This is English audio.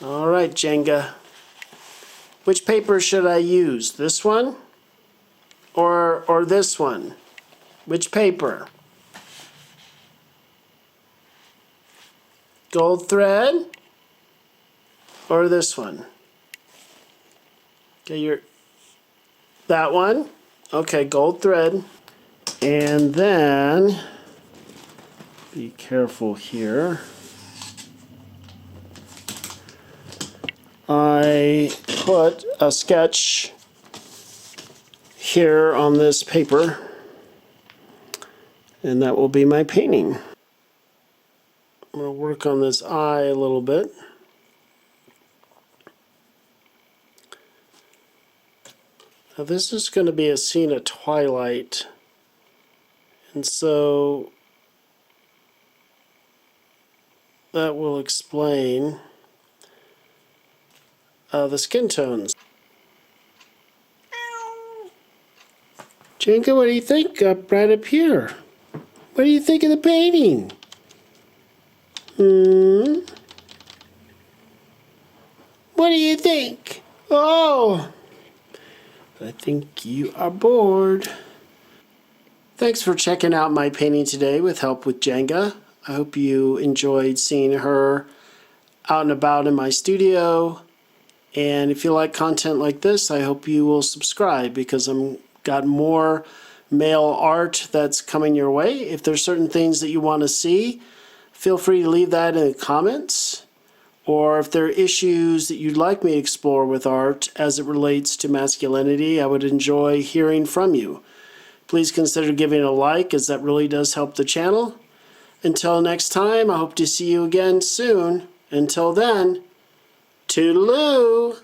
All right, Jenga. Which paper should I use? This one? Or this one? Which paper? Gold thread? Or this one? Okay, that one? Okay, gold thread. And then, be careful here. I put a sketch here on this paper, and that will be my painting. I'm going to work on this eye a little bit. Now this is going to be a scene at twilight, and so that will explain the skin tones. Jenga, what do you think right up here? What do you think of the painting? What do you think? Oh, I think you are bored. Thanks for checking out my painting today with help with Jenga. I hope you enjoyed seeing her out and about in my studio. And if you like content like this, I hope you will subscribe because I'm got more mail art that's coming your way. If there's certain things that you want to see, feel free to leave that in the comments. Or if there are issues that you'd like me to explore with art as it relates to masculinity, I would enjoy hearing from you. Please consider giving a like, as that really does help the channel. Until next time, I hope to see you again soon. Until then, toodaloo!